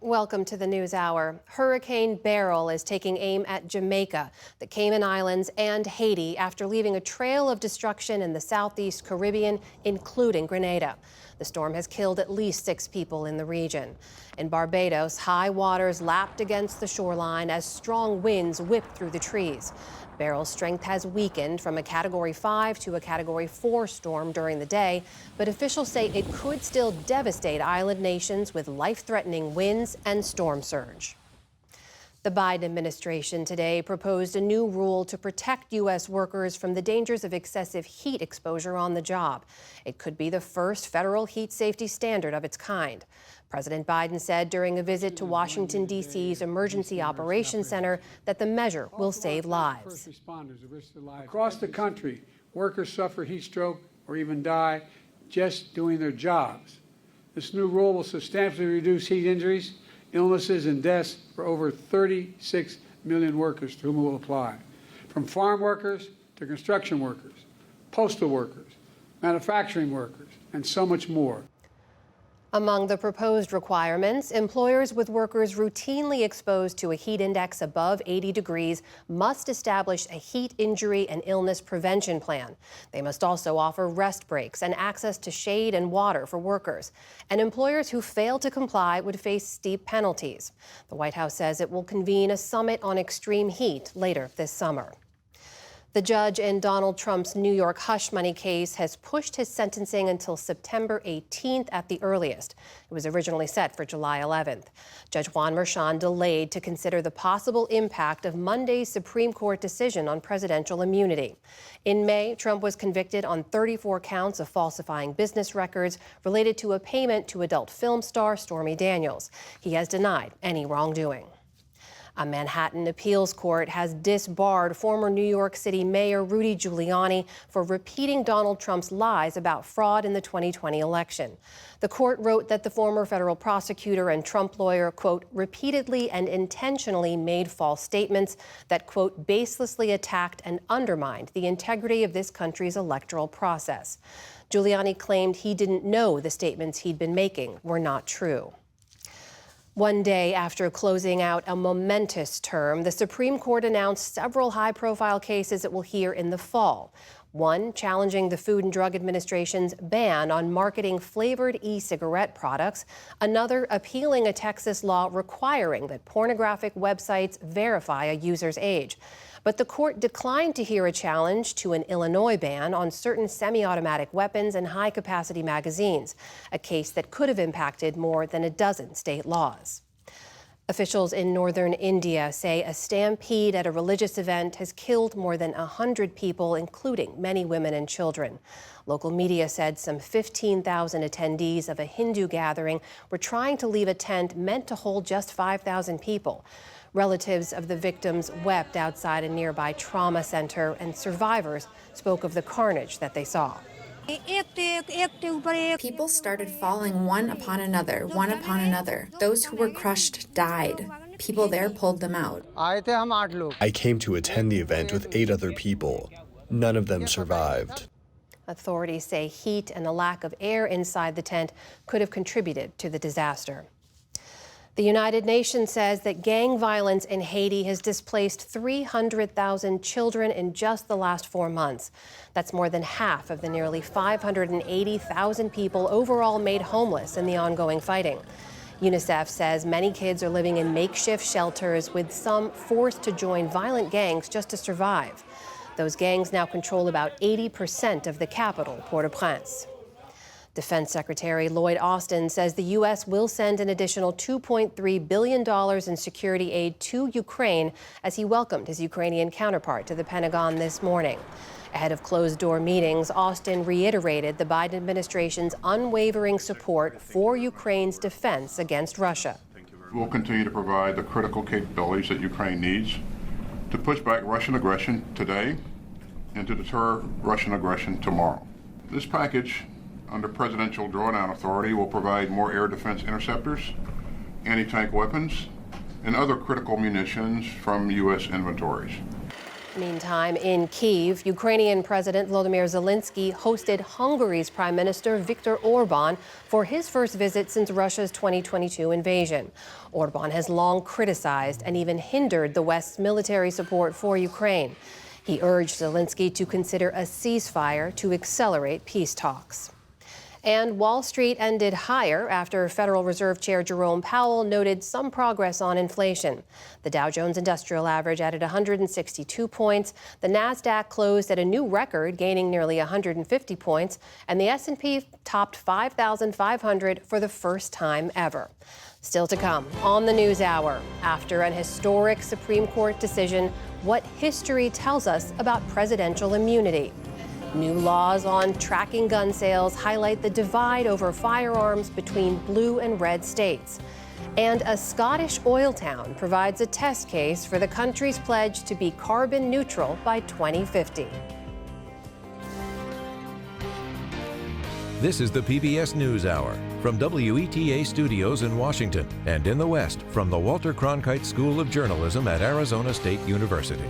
Welcome to the News Hour. Hurricane Beryl is taking aim at Jamaica, the Cayman Islands, and Haiti after leaving a trail of destruction in the southeast Caribbean, including Grenada. The storm has killed at least 6 people in the region. In Barbados, high waters lapped against the shoreline as strong winds whipped through the trees. Beryl's strength has weakened from a Category 5 to a Category 4 storm during the day, but officials say it could still devastate island nations with life-threatening winds and storm surge. The Biden administration today proposed a new rule to protect U.S. workers from the dangers of excessive heat exposure on the job. It could be the first federal heat safety standard of its kind. President Biden said during a visit to Washington, D.C.'s Emergency Operations Center that the measure will save lives. Across the country, workers suffer heat stroke or even die just doing their jobs. This new rule will substantially reduce heat injuries, illnesses, and deaths for over 36 million workers to whom it will apply, from farm workers to construction workers, postal workers, manufacturing workers, and so much more. Among the proposed requirements, employers with workers routinely exposed to a heat index above 80 degrees must establish a heat injury and illness prevention plan. They must also offer rest breaks and access to shade and water for workers. And employers who fail to comply would face steep penalties. The White House says it will convene a summit on extreme heat later this summer. The judge in Donald Trump's New York hush money case has pushed his sentencing until September 18th at the earliest. It was originally set for July 11th. Judge Juan Merchan delayed to consider the possible impact of Monday's Supreme Court decision on presidential immunity. In May, Trump was convicted on 34 counts of falsifying business records related to a payment to adult film star Stormy Daniels. He has denied any wrongdoing. A Manhattan appeals court has disbarred former New York City Mayor Rudy Giuliani for repeating Donald Trump's lies about fraud in the 2020 election. The court wrote that the former federal prosecutor and Trump lawyer, quote, repeatedly and intentionally made false statements that, quote, baselessly attacked and undermined the integrity of this country's electoral process. Giuliani claimed he didn't know the statements he'd been making were not true. One day after closing out a momentous term, the Supreme Court announced several high-profile cases it will hear in the fall. One challenging the Food and Drug Administration's ban on marketing flavored e-cigarette products. Another appealing a Texas law requiring that pornographic websites verify a user's age. But the court declined to hear a challenge to an Illinois ban on certain semi-automatic weapons and high-capacity magazines, a case that could have impacted more than a dozen state laws. Officials in northern India say a stampede at a religious event has killed more than 100 people, including many women and children. Local media said some 15,000 attendees of a Hindu gathering were trying to leave a tent meant to hold just 5,000 people. Relatives of the victims wept outside a nearby trauma center, and survivors spoke of the carnage that they saw. People started falling one upon another. Those who were crushed died. People there pulled them out. I came to attend the event with 8 other people. None of them survived. Authorities say heat and a lack of air inside the tent could have contributed to the disaster. The United Nations says that gang violence in Haiti has displaced 300,000 children in just the last 4 months. That's more than half of the nearly 580,000 people overall made homeless in the ongoing fighting. UNICEF says many kids are living in makeshift shelters, with some forced to join violent gangs just to survive. Those gangs now control about 80% of the capital, Port-au-Prince. Defense Secretary Lloyd Austin says the U.S. will send an additional $2.3 billion in security aid to Ukraine as he welcomed his Ukrainian counterpart to the Pentagon this morning. Ahead of closed-door meetings, Austin reiterated the Biden administration's unwavering support for Ukraine's defense against Russia. We'll continue to provide the critical capabilities that Ukraine needs to push back Russian aggression today and to deter Russian aggression tomorrow. This package, under presidential drawdown authority, will provide more air defense interceptors, anti-tank weapons, and other critical munitions from U.S. inventories. Meantime, in Kyiv, Ukrainian President Volodymyr Zelensky hosted Hungary's Prime Minister Viktor Orban for his first visit since Russia's 2022 invasion. Orban has long criticized and even hindered the West's military support for Ukraine. He urged Zelensky to consider a ceasefire to accelerate peace talks. And Wall Street ended higher after Federal Reserve Chair Jerome Powell noted some progress on inflation. The Dow Jones Industrial Average added 162 points. The Nasdaq closed at a new record, gaining nearly 150 points, and the S&P topped 5,500 for the first time ever. Still to come on the News Hour, after an historic Supreme Court decision, what history tells us about presidential immunity. New laws on tracking gun sales highlight the divide over firearms between blue and red states. And a Scottish oil town provides a test case for the country's pledge to be carbon neutral by 2050. This is the PBS NewsHour from WETA Studios in Washington and in the West from the Walter Cronkite School of Journalism at Arizona State University.